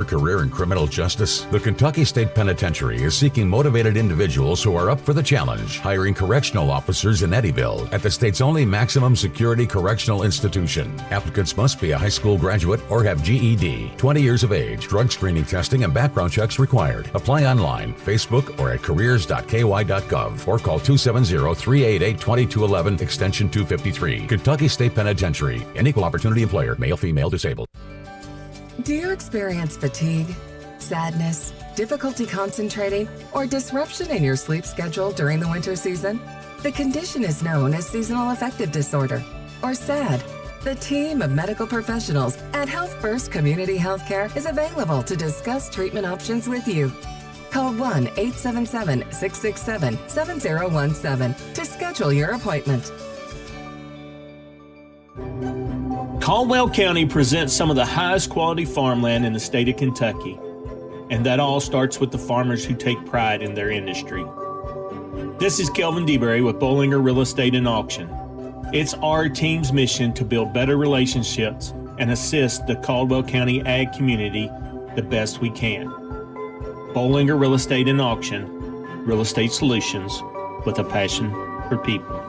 Career in criminal justice? The Kentucky State Penitentiary is seeking motivated individuals who are up for the challenge, hiring correctional officers in Eddyville at the state's only maximum security correctional institution. Applicants must be a high school graduate or have GED, 20 years of age, drug screening testing and background checks required. Apply online, Facebook, or at careers.ky.gov or call 270-388-2211 extension 253. Kentucky State Penitentiary, an equal opportunity employer, male, female, disabled. Do you experience fatigue, sadness, difficulty concentrating, or disruption in your sleep schedule during the winter season? The condition is known as seasonal affective disorder, or SAD. The team of medical professionals at Health First Community Healthcare is available to discuss treatment options with you. Call 1-877-667-7017 to schedule your appointment. Caldwell County presents some of the highest quality farmland in the state of Kentucky, and that all starts with the farmers who take pride in their industry. This is Kelvin DeBerry with Bollinger Real Estate and Auction. It's our team's mission to build better relationships and assist the Caldwell County ag community the best we can. Bollinger Real Estate and Auction, real estate solutions with a passion for people.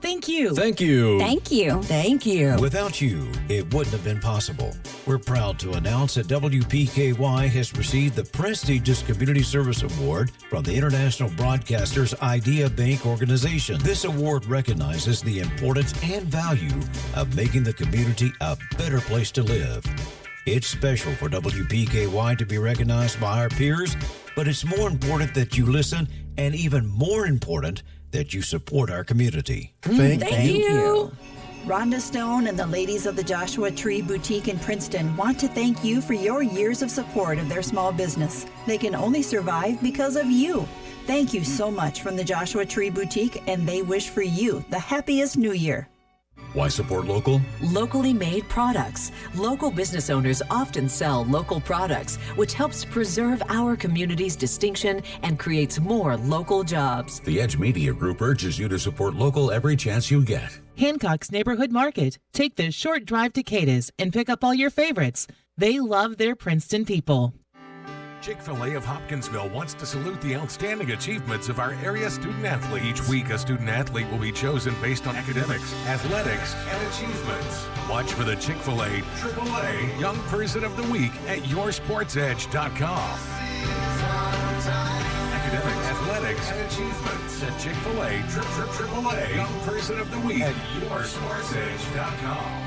Thank you. Thank you. Thank you. Thank you. Without you, it wouldn't have been possible. We're proud to announce that WPKY has received the prestigious Community Service Award from the International Broadcasters Idea Bank organization. This award recognizes the importance and value of making the community a better place to live. It's special for WPKY to be recognized by our peers, but it's more important that you listen, and even more important that you support our community. Thank you. Rhonda Stone and the ladies of the Joshua Tree Boutique in Princeton want to thank you for your years of support of their small business. They can only survive because of you. Thank you so much from the Joshua Tree Boutique, and they wish for you the happiest New Year. Why support local? Locally made products. Local business owners often sell local products, which helps preserve our community's distinction and creates more local jobs. The Edge Media Group urges you to support local every chance you get. Hancock's Neighborhood Market. Take the short drive to Cadiz and pick up all your favorites. They love their Princeton people. Chick-fil-A of Hopkinsville wants to salute the outstanding achievements of our area student-athletes. Each week, a student-athlete will be chosen based on academics, athletics, and achievements. Watch for the Chick-fil-A AAA Young Person of the Week at yoursportsedge.com. Academics, athletics, and achievements at Chick-fil-A AAA Young Person of the Week at yoursportsedge.com.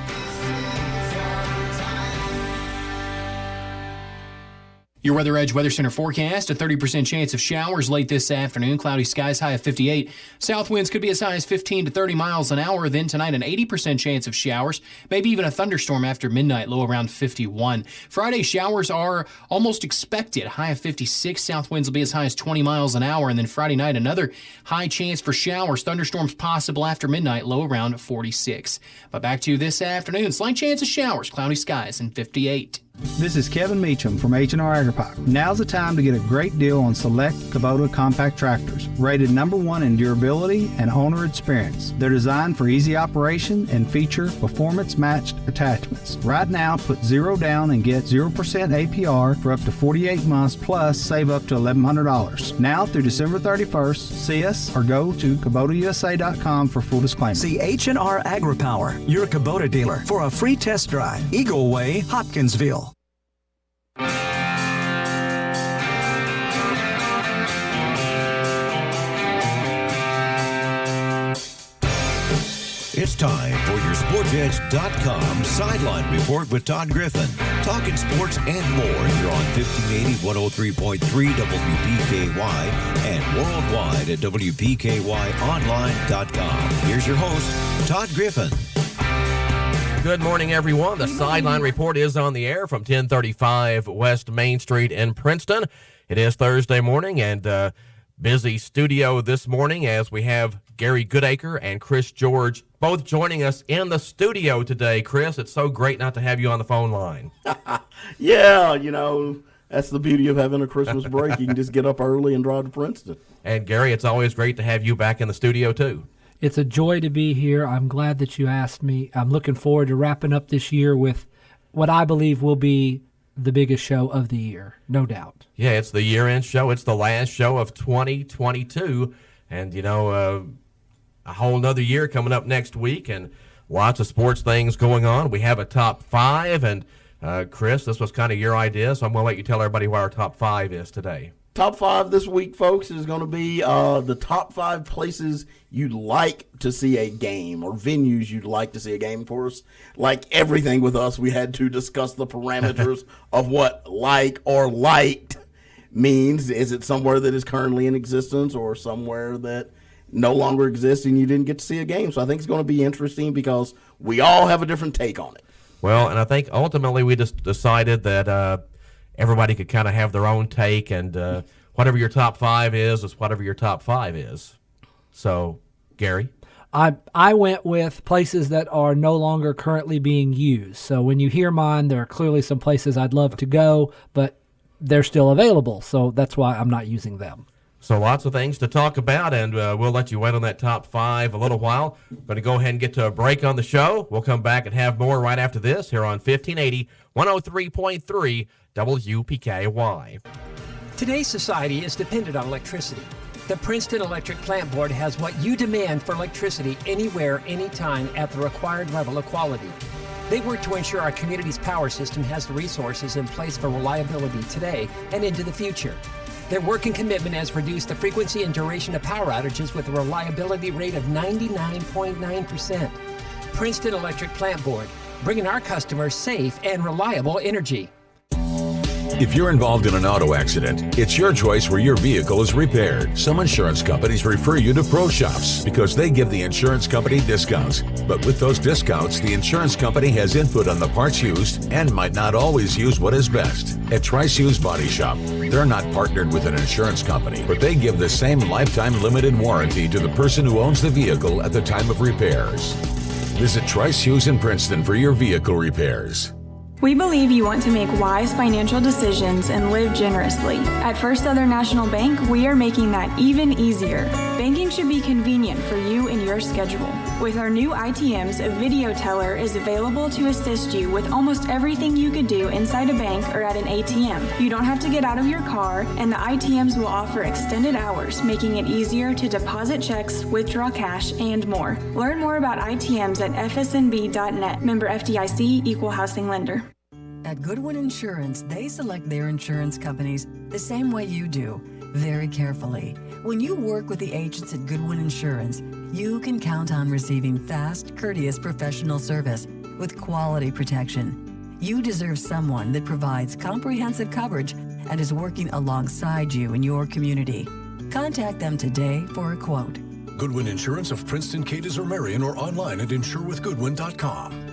Your Weather Edge Weather Center forecast, a 30% chance of showers late this afternoon. Cloudy skies, high of 58. South winds could be as high as 15 to 30 miles an hour. Then tonight, an 80% chance of showers, maybe even a thunderstorm after midnight, low around 51. Friday, showers are almost expected, high of 56. South winds will be as high as 20 miles an hour. And then Friday night, another high chance for showers, thunderstorms possible after midnight, low around 46. But back to this afternoon, slight chance of showers, cloudy skies, and 58. This is Kevin Meacham from H&R Agri-Pack. Now's the time to get a great deal on select Kubota compact tractors, rated number 1 in durability and owner experience. They're designed for easy operation and feature performance-matched attachments. Right now, put 0 down and get 0% APR for up to 48 months, plus save up to $1,100. Now through December 31st, see us or go to KubotaUSA.com for full disclaimer. See H&R Agri-Power, your Kubota dealer, for a free test drive. Eagle Way, Hopkinsville. It's time for your SportsEdge.com Sideline Report with Todd Griffin. Talking sports and more here on 1580 103.3 WPKY and worldwide at WPKYOnline.com. Here's your host, Todd Griffin. Good morning, everyone. The Sideline Report is on the air from 1035 West Main Street in Princeton. It is Thursday morning and busy studio this morning as we have Gary Goodacre and Chris George both joining us in the studio today. Chris, it's so great not to have you on the phone line. Yeah, you know, that's the beauty of having a Christmas break. You can just get up early and drive to Princeton. And Gary, it's always great to have you back in the studio too. It's a joy to be here. I'm glad that you asked me. I'm looking forward to wrapping up this year with what I believe will be the biggest show of the year, no doubt. Yeah, it's the year-end show. It's the last show of 2022. And, a whole nother year coming up next week and lots of sports things going on. We have a top 5. And, Chris, this was kind of your idea, so I'm going to let you tell everybody what our top 5 is today. Top 5 this week, folks, is going to be the top 5 places you'd like to see a game or venues you'd like to see a game. For us, like everything with us, we had to discuss the parameters of what like or liked means. Is it somewhere that is currently in existence or somewhere that no longer exists and you didn't get to see a game? So I think it's going to be interesting because we all have a different take on it. Well, and I think ultimately we just decided that everybody could kind of have their own take, and whatever your top 5 is whatever your top 5 is. So, Gary? I went with places that are no longer currently being used. So when you hear mine, there are clearly some places I'd love to go, but they're still available. So that's why I'm not using them. So lots of things to talk about, and we'll let you wait on that top 5 a little while. We're going to go ahead and get to a break on the show. We'll come back and have more right after this here on 1580, 103.3 WPKY. Today's society is dependent on electricity. The Princeton Electric Plant Board has what you demand for electricity anywhere, anytime at the required level of quality. They work to ensure our community's power system has the resources in place for reliability today and into the future. Their work and commitment has reduced the frequency and duration of power outages with a reliability rate of 99.9%. Princeton Electric Plant Board, bringing our customers safe and reliable energy. If you're involved in an auto accident, it's your choice where your vehicle is repaired. Some insurance companies refer you to pro shops because they give the insurance company discounts. But with those discounts, the insurance company has input on the parts used and might not always use what is best. At Trice Hughes Body Shop, they're not partnered with an insurance company, but they give the same lifetime limited warranty to the person who owns the vehicle at the time of repairs. Visit Trice Hughes in Princeton for your vehicle repairs. We believe you want to make wise financial decisions and live generously. At First Southern National Bank, we are making that even easier. Banking should be convenient for you and your schedule. With our new ITMs, a video teller is available to assist you with almost everything you could do inside a bank or at an ATM. You don't have to get out of your car, and the ITMs will offer extended hours, making it easier to deposit checks, withdraw cash, and more. Learn more about ITMs at fsnb.net. Member FDIC, Equal Housing Lender. At Goodwin Insurance, they select their insurance companies the same way you do, very carefully. When you work with the agents at Goodwin Insurance, you can count on receiving fast, courteous professional service with quality protection. You deserve someone that provides comprehensive coverage and is working alongside you in your community. Contact them today for a quote. Goodwin Insurance of Princeton, Cadiz, or Marion, or online at insurewithgoodwin.com.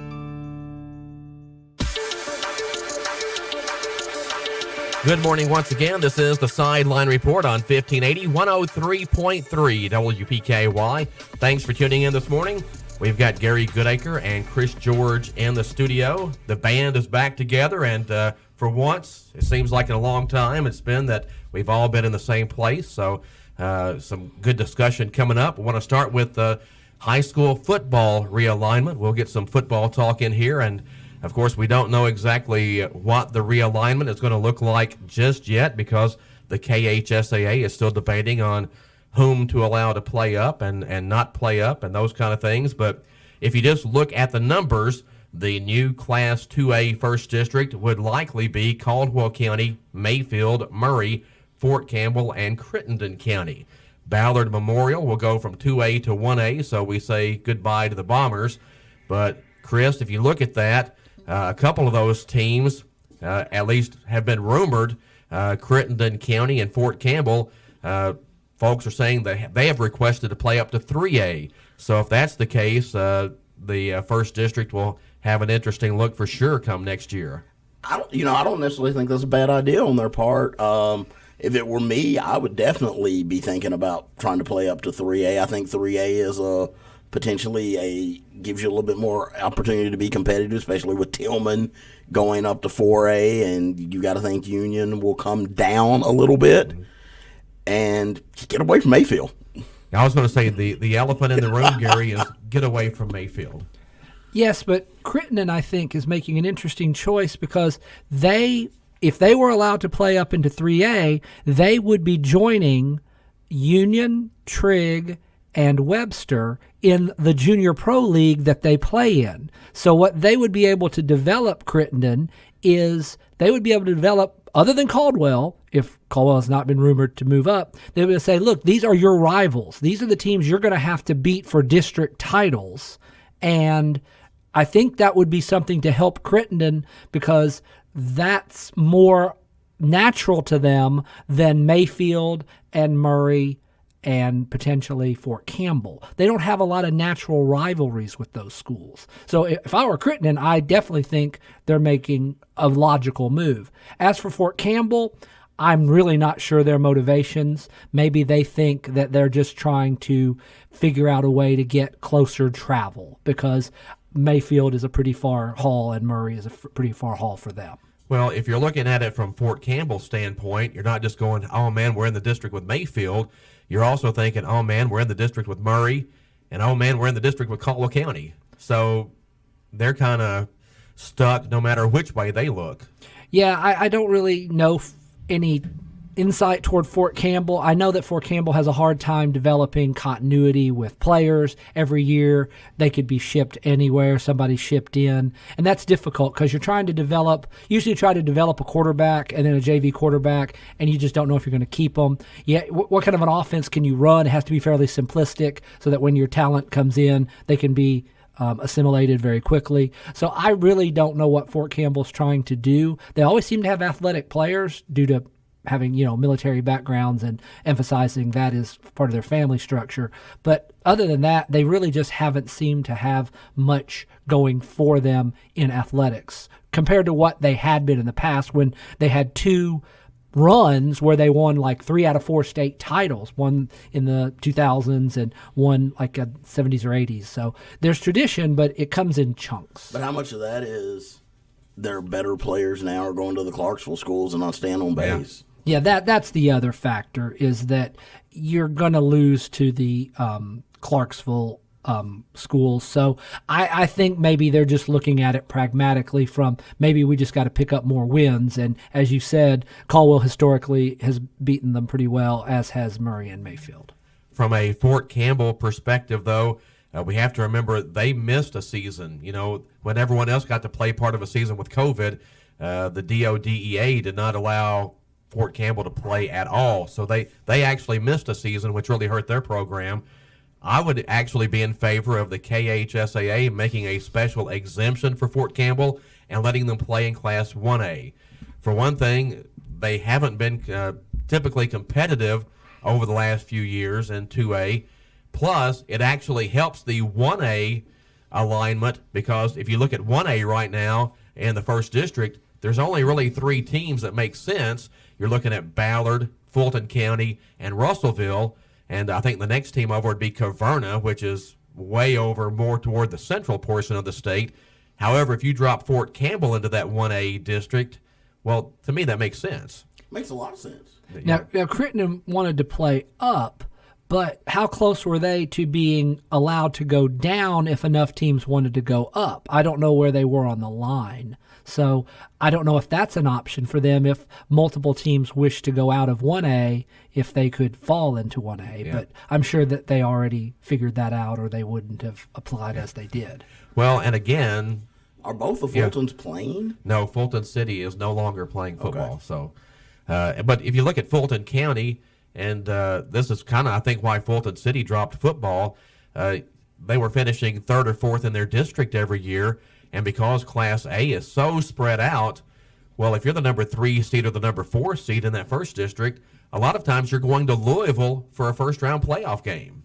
Good morning once again. This is the Sideline Report on 1580, 103.3 WPKY. Thanks for tuning in this morning. We've got Gary Goodacre and Chris George in the studio. The band is back together, and for once, it seems like in a long time, it's been that we've all been in the same place. So some good discussion coming up. We want to start with high school football realignment. We'll get some football talk in here, and of course, we don't know exactly what the realignment is going to look like just yet because the KHSAA is still debating on whom to allow to play up and not play up and those kind of things. But if you just look at the numbers, the new Class 2A First District would likely be Caldwell County, Mayfield, Murray, Fort Campbell, and Crittenden County. Ballard Memorial will go from 2A to 1A, so we say goodbye to the Bombers. But, Chris, if you look at that, a couple of those teams, at least, have been rumored. Crittenden County and Fort Campbell, folks are saying that they have requested to play up to 3A. So if that's the case, the First District will have an interesting look for sure come next year. I don't necessarily think that's a bad idea on their part. If it were me, I would definitely be thinking about trying to play up to 3A. I think 3A is potentially gives you a little bit more opportunity to be competitive, especially with Tillman going up to 4A, and you got to think Union will come down a little bit and get away from Mayfield. I was going to say the elephant in the room, Gary, is get away from Mayfield. Yes, but Crittenden, I think, is making an interesting choice because if they were allowed to play up into 3A, they would be joining Union, Trigg, and Webster in the junior pro league that they play in. So what they would be able to develop, Crittenden, is they would be able to develop, other than Caldwell, if Caldwell has not been rumored to move up, they would say, look, these are your rivals. These are the teams you're going to have to beat for district titles. And I think that would be something to help Crittenden because that's more natural to them than Mayfield and Murray and potentially Fort Campbell. They don't have a lot of natural rivalries with those schools. So if I were Crittenden, I definitely think they're making a logical move. As for Fort Campbell, I'm really not sure their motivations. Maybe they think that they're just trying to figure out a way to get closer travel because Mayfield is a pretty far haul and Murray is a pretty far haul for them. Well, if you're looking at it from Fort Campbell's standpoint, you're not just going, oh, man, we're in the district with Mayfield. You're also thinking, oh, man, we're in the district with Murray, and, oh, man, we're in the district with Caldwell County. So they're kind of stuck no matter which way they look. Yeah, I don't really know any insight toward Fort Campbell. I know that Fort Campbell has a hard time developing continuity with players. Every year they could be shipped anywhere, somebody shipped in, and that's difficult because you're trying to usually try to develop a quarterback and then a JV quarterback, and you just don't know if you're going to keep them. Yeah, what kind of an offense can you run? It has to be fairly simplistic so that when your talent comes in, they can be assimilated very quickly. So I really don't know what Fort Campbell's trying to do. They always seem to have athletic players due to having, military backgrounds and emphasizing that is part of their family structure. But other than that, they really just haven't seemed to have much going for them in athletics compared to what they had been in the past when they had two runs where they won like 3 out of 4 state titles, one in the 2000s and one like a 70s or 80s. So there's tradition, but it comes in chunks. But how much of that is their better players now are going to the Clarksville schools and not staying on base? Yeah, that's the other factor is that you're going to lose to the Clarksville schools. So I think maybe they're just looking at it pragmatically from maybe we just got to pick up more wins. And as you said, Caldwell historically has beaten them pretty well, as has Murray and Mayfield. From a Fort Campbell perspective, though, we have to remember they missed a season. When everyone else got to play part of a season with COVID, the DODEA did not allow Fort Campbell to play at all. So they actually missed a season, which really hurt their program. I would actually be in favor of the KHSAA making a special exemption for Fort Campbell and letting them play in Class 1A. For one thing, they haven't been typically competitive over the last few years in 2A. Plus, it actually helps the 1A alignment because if you look at 1A right now in the first district, there's only really 3 teams that make sense. You're looking at Ballard, Fulton County, and Russellville. And I think the next team over would be Caverna, which is way over more toward the central portion of the state. However, if you drop Fort Campbell into that 1A district, well, to me, that makes sense. Makes a lot of sense. Now Crittenden wanted to play up, but how close were they to being allowed to go down if enough teams wanted to go up? I don't know where they were on the line. So I don't know if that's an option for them if multiple teams wish to go out of 1A, if they could fall into 1A. Yeah. But I'm sure that they already figured that out or they wouldn't have applied as they did. Well, and again... Are both the Fultons playing? No, Fulton City is no longer playing football. Okay. So, but if you look at Fulton County, and this is kind of, I think, why Fulton City dropped football, they were finishing 3rd or 4th in their district every year. And because Class A is so spread out, well, if you're the number 3 seed or the number 4 seed in that first district, a lot of times you're going to Louisville for a first-round playoff game.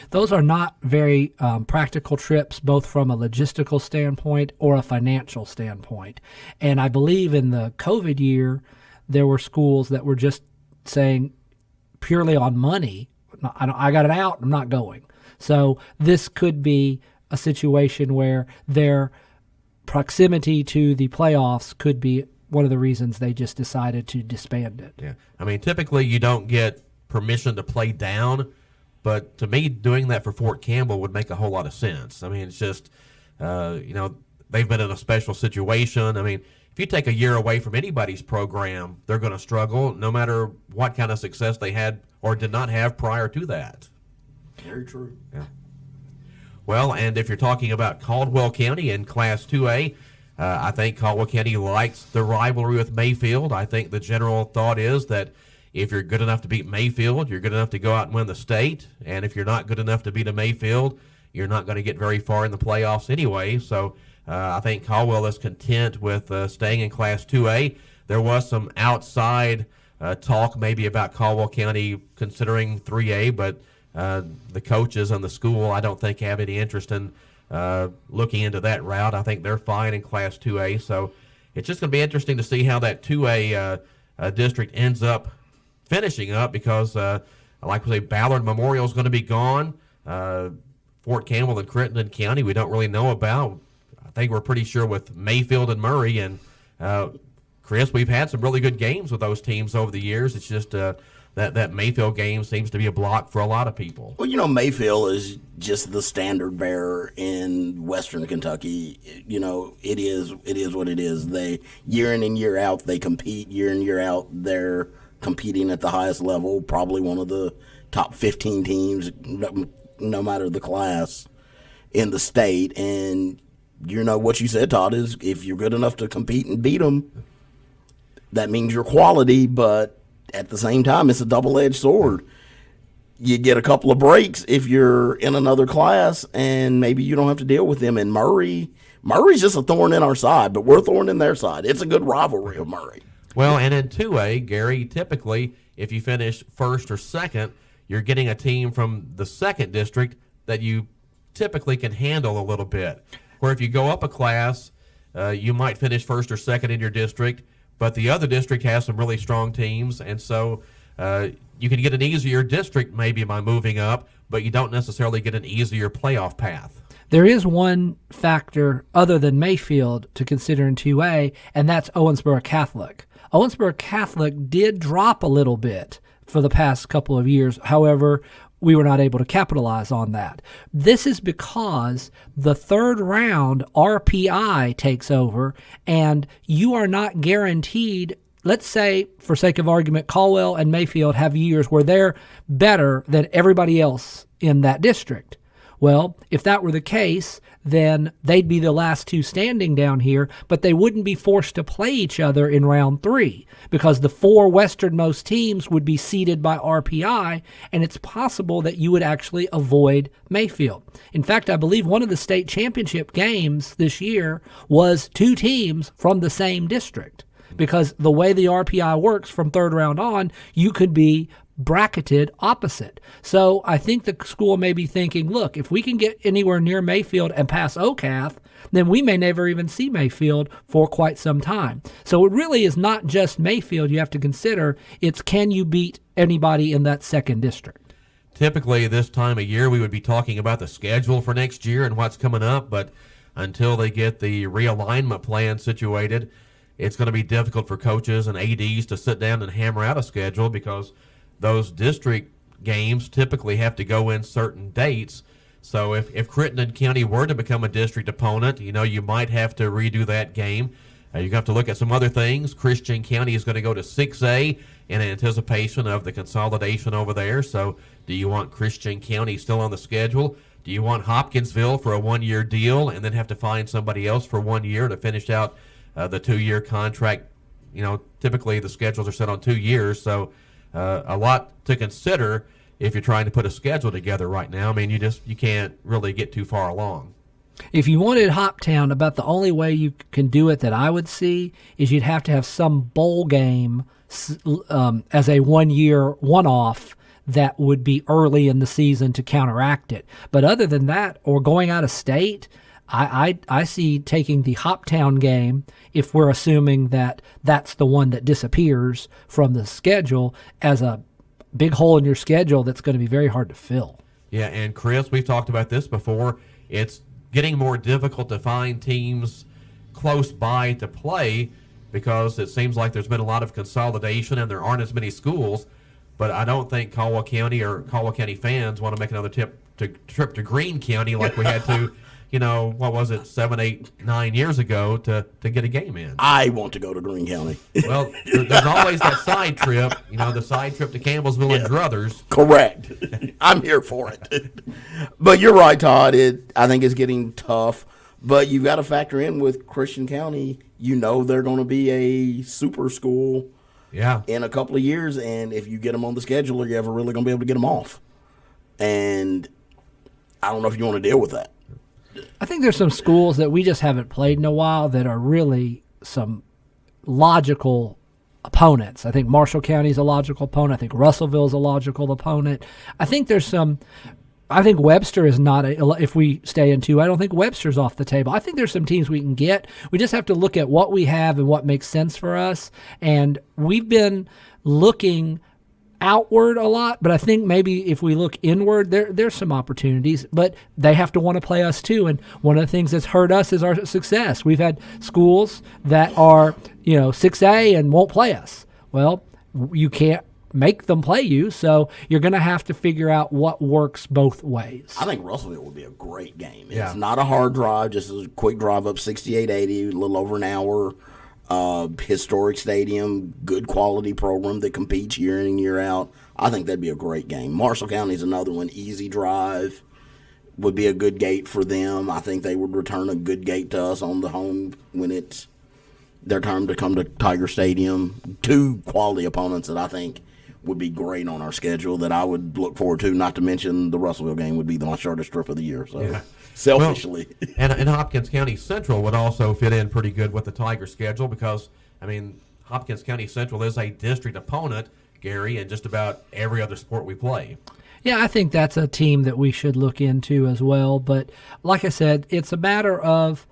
Those are not very practical trips, both from a logistical standpoint or a financial standpoint. And I believe in the COVID year, there were schools that were just saying purely on money, I got it out, I'm not going. So this could be a situation where their proximity to the playoffs could be one of the reasons they just decided to disband it. Yeah, I mean, typically you don't get permission to play down, but to me, doing that for Fort Campbell would make a whole lot of sense. I mean, it's just they've been in a special situation. I mean, if you take a year away from anybody's program, they're going to struggle no matter what kind of success they had or did not have prior to that. Very true. Yeah. Well, and if you're talking about Caldwell County in Class 2A, I think Caldwell County likes the rivalry with Mayfield. I think the general thought is that if you're good enough to beat Mayfield, you're good enough to go out and win the state. And if you're not good enough to beat a Mayfield, you're not going to get very far in the playoffs anyway. So I think Caldwell is content with staying in Class 2A. There was some outside talk maybe about Caldwell County considering 3A, but the coaches and the school I don't think have any interest in looking into that route. I think they're fine in Class 2A. So it's just going to be interesting to see how that 2A district ends up finishing up because, like we say, Ballard Memorial is going to be gone. Fort Campbell and Crittenden County we don't really know about. I think we're pretty sure with Mayfield and Murray. And, Chris, we've had some really good games with those teams over the years. It's just that Mayfield game seems to be a block for a lot of people. Well, Mayfield is just the standard bearer in Western Kentucky. It is what it is. They year in and year out they compete. Year in year out they're competing at the highest level. Probably one of the top 15 teams, no matter the class, in the state. And what you said, Todd, is if you're good enough to compete and beat them, that means you're quality. But at the same time, it's a double-edged sword. You get a couple of breaks if you're in another class, and maybe you don't have to deal with them. And Murray's just a thorn in our side, but we're a thorn in their side. It's a good rivalry of Murray. Well, and in 2A, Gary, typically, if you finish first or second, you're getting a team from the second district that you typically can handle a little bit. Where if you go up a class, you might finish first or second in your district, but the other district has some really strong teams, and so you can get an easier district maybe by moving up, but you don't necessarily get an easier playoff path. There is one factor other than Mayfield to consider in 2A, and that's Owensboro Catholic. Owensboro Catholic did drop a little bit for the past couple of years. However, we were not able to capitalize on that. This is because the third round RPI takes over, and you are not guaranteed. Let's say, for sake of argument, Caldwell and Mayfield have years where they're better than everybody else in that district. Well, if that were the case, then they'd be the last two standing down here, but they wouldn't be forced to play each other in round 3 because the 4 westernmost teams would be seeded by RPI, and it's possible that you would actually avoid Mayfield. In fact, I believe one of the state championship games this year was 2 teams from the same district because the way the RPI works from third round on, you could be bracketed opposite. So I think the school may be thinking, look, if we can get anywhere near Mayfield and pass OCAF, then we may never even see Mayfield for quite some time. So it really is not just Mayfield you have to consider. It's can you beat anybody in that second district? Typically this time of year we would be talking about the schedule for next year and what's coming up, but until they get the realignment plan situated, it's going to be difficult for coaches and ADs to sit down and hammer out a schedule because those district games typically have to go in certain dates. So if Crittenden County were to become a district opponent, you might have to redo that game. You have to look at some other things. Christian County is going to go to 6A in anticipation of the consolidation over there. So do you want Christian County still on the schedule? Do you want Hopkinsville for a 1-year deal and then have to find somebody else for 1 year to finish out the 2-year contract? Typically the schedules are set on 2 years, so a lot to consider if you're trying to put a schedule together right now. I mean, you can't really get too far along. If you wanted Hoptown, about the only way you can do it that I would see is you'd have to have some bowl game as a 1-year one-off that would be early in the season to counteract it. But other than that, or going out of state, I see taking the Hoptown game, if we're assuming that that's the one that disappears from the schedule, as a big hole in your schedule that's going to be very hard to fill. Yeah, and Chris, we've talked about this before. It's getting more difficult to find teams close by to play because it seems like there's been a lot of consolidation and there aren't as many schools. But I don't think Caldwell County or Caldwell County fans want to make another trip to Greene County like we had to what was it, 7, 8, 9 years ago to get a game in. I want to go to Greene County. Well, there's always that side trip, the side trip to Campbellsville and Druthers. Correct. I'm here for it. But you're right, Todd. I think it's getting tough. But you've got to factor in with Christian County, they're going to be a super school in a couple of years. And if you get them on the schedule, you're ever really going to be able to get them off. And I don't know if you want to deal with that. I think there's some schools that we just haven't played in a while that are really some logical opponents. I think Marshall County is a logical opponent. I think Russellville is a logical opponent. I think Webster is not if we stay in 2, I don't think Webster's off the table. I think there's some teams we can get. We just have to look at what we have and what makes sense for us. And we've been looking outward a lot, but I think maybe if we look inward, there's some opportunities, but they have to want to play us too. And one of the things that's hurt us is our success. We've had schools that are, 6A and won't play us. Well, you can't make them play you, so you're going to have to figure out what works both ways. I think Russellville would be a great game. It's not a hard drive, just a quick drive up 6880, a little over an hour. Historic stadium, good quality program that competes year in and year out. I think that'd be a great game. Marshall County is another one. Easy drive would be a good gate for them. I think they would return a good gate to us on the home when it's their time to come to Tiger Stadium. 2 quality opponents that I think would be great on our schedule that I would look forward to, not to mention the Russellville game would be my shortest trip of the year. So. Selfishly. Well, and Hopkins County Central would also fit in pretty good with the Tiger schedule because, Hopkins County Central is a district opponent, Gary, in just about every other sport we play. Yeah, I think that's a team that we should look into as well. But like I said, it's a matter of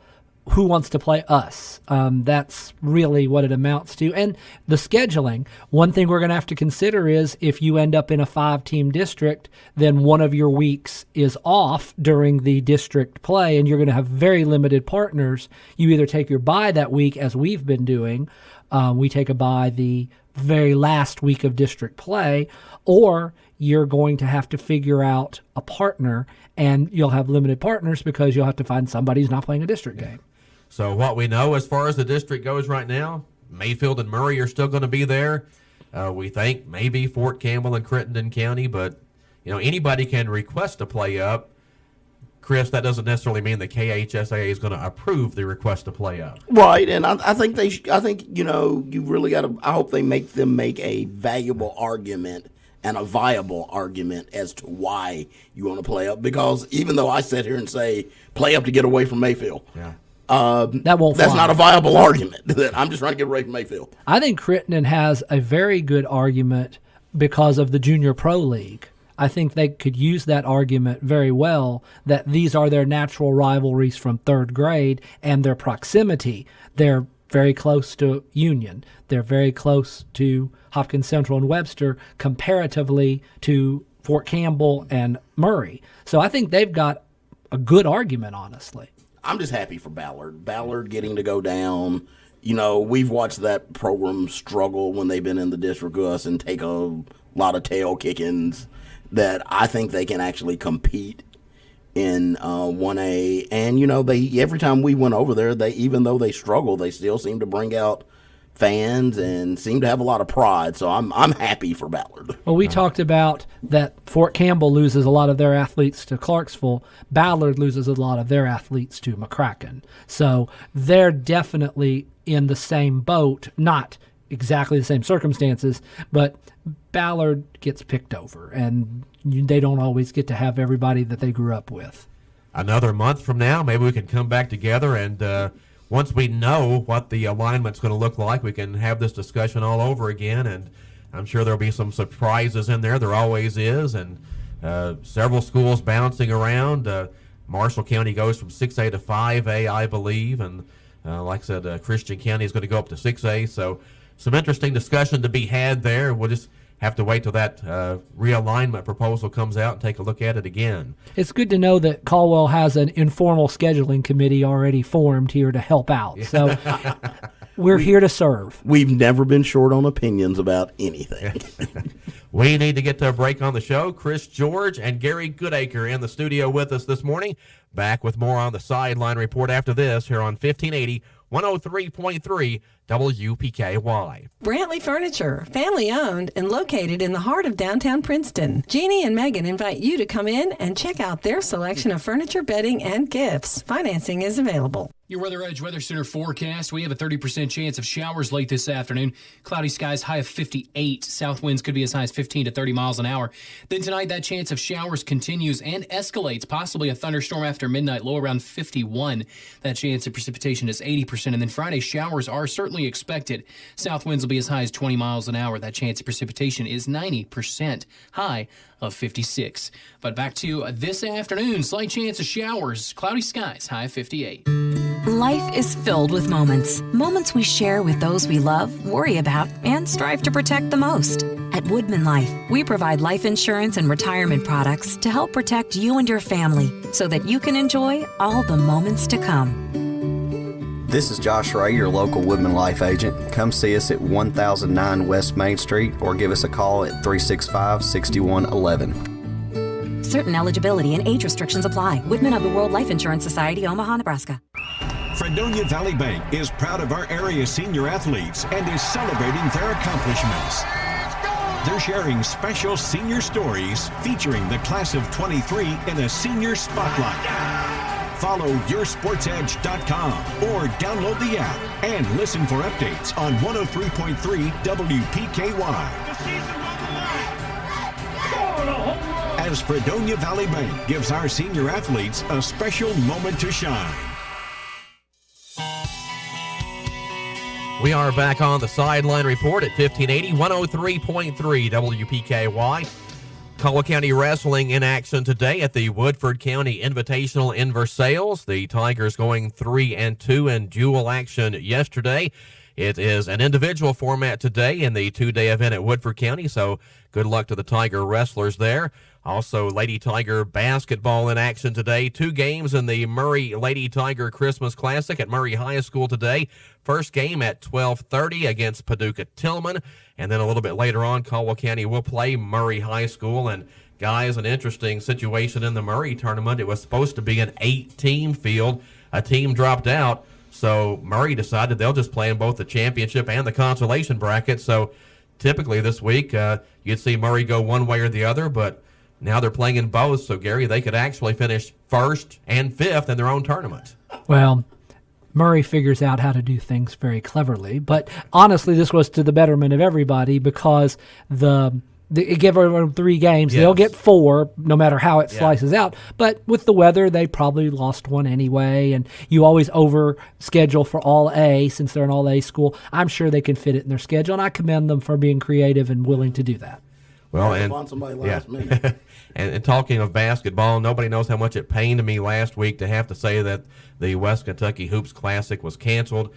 who wants to play us. That's really what it amounts to. And the scheduling, one thing we're going to have to consider is if you end up in a 5-team district, then one of your weeks is off during the district play, and you're going to have very limited partners. You either take your bye that week, as we've been doing. We take a bye the very last week of district play, or you're going to have to figure out a partner, and you'll have limited partners because you'll have to find somebody who's not playing a district game. So what we know as far as the district goes right now, Mayfield and Murray are still going to be there. We think maybe Fort Campbell and Crittenden County, but anybody can request to play up. Chris, that doesn't necessarily mean the KHSAA is going to approve the request to play up. Right, and I think you really got to. I hope they make them make a valuable argument and a viable argument as to why you want to play up. Because even though I sit here and say play up to get away from Mayfield. Yeah. That's not a viable argument. I'm just trying to get away from Mayfield. I think Crittenden has a very good argument because of the Junior Pro League. I think they could use that argument very well, that these are their natural rivalries from 3rd grade and their proximity. They're very close to Union. They're very close to Hopkins Central and Webster comparatively to Fort Campbell and Murray. So I think they've got a good argument, honestly. I'm just happy for Ballard. Ballard getting to go down. We've watched that program struggle when they've been in the district with us and take a lot of tail kickings that I think they can actually compete in 1A. And, they every time we went over there, even though they struggle, they still seem to bring out fans and seem to have a lot of pride. So I'm happy for Ballard. Well, we talked about that Fort Campbell loses a lot of their athletes to Clarksville. Ballard loses a lot of their athletes to McCracken. So they're definitely in the same boat, not exactly the same circumstances, but Ballard gets picked over, and they don't always get to have everybody that they grew up with. Another month from now, maybe we can come back together and once we know what the alignment's going to look like, we can have this discussion all over again, and I'm sure there'll be some surprises in there. There always is, and several schools bouncing around. Marshall County goes from 6A to 5A, I believe, and like I said, Christian County is going to go up to 6A, so some interesting discussion to be had there. We'll just have to wait till that realignment proposal comes out and take a look at it again. It's good to know that Caldwell has an informal scheduling committee already formed here to help out. So we're here to serve. We've never been short on opinions about anything. We need to get to a break on the show. Chris George and Gary Goodacre in the studio with us this morning. Back with more on the Sideline Report after this here on 1580 103.3 WPKY. Brantley Furniture, family owned and located in the heart of downtown Princeton. Jeannie and Megan invite you to come in and check out their selection of furniture, bedding, and gifts. Financing is available. Your Weather Edge Weather Center forecast. We have a 30% chance of showers late this afternoon. Cloudy skies, high of 58. South winds could be as high as 15 to 30 miles an hour. Then tonight, that chance of showers continues and escalates. Possibly a thunderstorm after midnight, low around 51. That chance of precipitation is 80%. And then Friday, showers are certainly expected. South winds will be as high as 20 miles an hour. That chance of precipitation is 90%, high of 56. But back to this afternoon, slight chance of showers, cloudy skies, high of 58. Life is filled with moments. Moments we share with those we love, worry about, and strive to protect the most. At Woodman Life, we provide life insurance and retirement products to help protect you and your family so that you can enjoy all the moments to come. This is Josh Ray, your local Woodman Life agent. Come see us at 1009 West Main Street or give us a call at 365-6111. Certain eligibility and age restrictions apply. Woodman of the World Life Insurance Society, Omaha, Nebraska. Fredonia Valley Bank is proud of our area senior athletes and is celebrating their accomplishments. They're sharing special senior stories featuring the class of 23 in a senior spotlight. Follow yoursportsedge.com or download the app and listen for updates on 103.3 WPKY. As Fredonia Valley Bank gives our senior athletes a special moment to shine. We are back on the Sideline Report at 1580 103.3 WPKY. Caldwell County Wrestling in action today at the Woodford County Invitational in Versailles. The Tigers going 3-2 in dual action yesterday. It is an individual format today in the two-day event at Woodford County, so good luck to the Tiger wrestlers there. Also, Lady Tiger basketball in action today. 2 games in the Murray Lady Tiger Christmas Classic at Murray High School today. First game at 12:30 against Paducah Tillman. And then a little bit later on, Caldwell County will play Murray High School. And, guys, an interesting situation in the Murray tournament. It was supposed to be an 8-team field. A team dropped out, so Murray decided they'll just play in both the championship and the consolation bracket. So, typically this week, you'd see Murray go one way or the other, but now they're playing in both, so, Gary, they could actually finish 1st and 5th in their own tournament. Well, Murray figures out how to do things very cleverly. But honestly, this was to the betterment of everybody because it gave everyone 3 games. Yes. They'll get 4 no matter how it slices out. But with the weather, they probably lost one anyway. And you always over-schedule for all A since they're an all-A school. I'm sure they can fit it in their schedule, and I commend them for being creative and willing to do that. Well, minute. And talking of basketball, nobody knows how much it pained me last week to have to say that the West Kentucky Hoops Classic was canceled.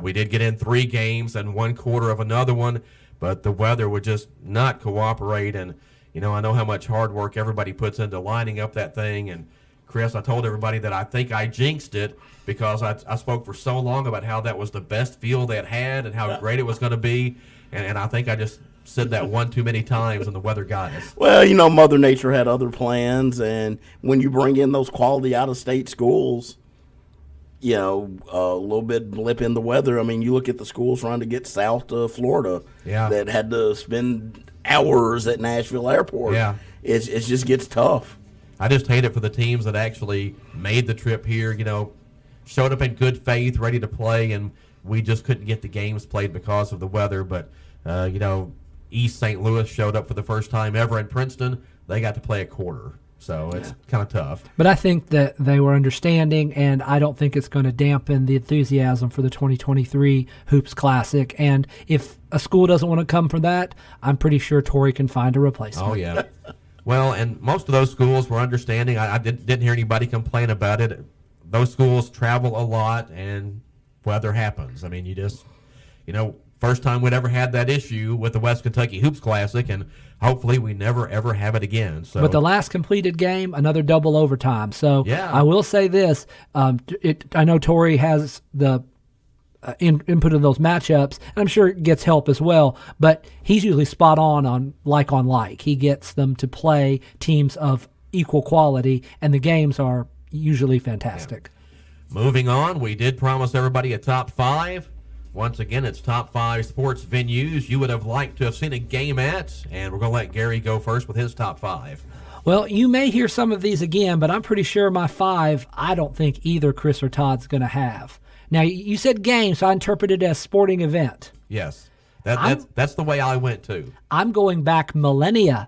We did get in 3 games and 1/4 of another one, but the weather would just not cooperate. And, I know how much hard work everybody puts into lining up that thing. And, Chris, I told everybody that I think I jinxed it because I spoke for so long about how that was the best field they had and how great it was going to be. And I think I just said that one too many times and the weather got us. Well, Mother Nature had other plans, and when you bring in those quality out-of-state schools, a little bit blip in the weather. I mean, you look at the schools trying to get south to Florida that had to spend hours at Nashville Airport. Yeah. It just gets tough. I just hate it for the teams that actually made the trip here, showed up in good faith, ready to play, and we just couldn't get the games played because of the weather. But, East St. Louis showed up for the first time ever in Princeton. They got to play a quarter, so it's kind of tough. But I think that they were understanding, and I don't think it's going to dampen the enthusiasm for the 2023 Hoops Classic. And if a school doesn't want to come for that, I'm pretty sure Torrey can find a replacement. Oh, yeah. Well, and most of those schools were understanding. I didn't hear anybody complain about it. Those schools travel a lot, and weather happens. I mean, you just, first time we'd ever had that issue with the West Kentucky Hoops Classic, and hopefully we never, ever have it again. So, but the last completed game, another double overtime. So yeah. I will say this. I know Tori has the input in those matchups, and I'm sure it gets help as well, but he's usually spot on like. He gets them to play teams of equal quality, and the games are usually fantastic. Yeah. Moving on, we did promise everybody a top 5. Once again, it's top 5 sports venues you would have liked to have seen a game at, and we're going to let Gary go first with his top 5. Well, you may hear some of these again, but I'm pretty sure my 5, I don't think either Chris or Todd's going to have. Now, you said game, so I interpreted it as sporting event. Yes. That's the way I went, too. I'm going back millennia.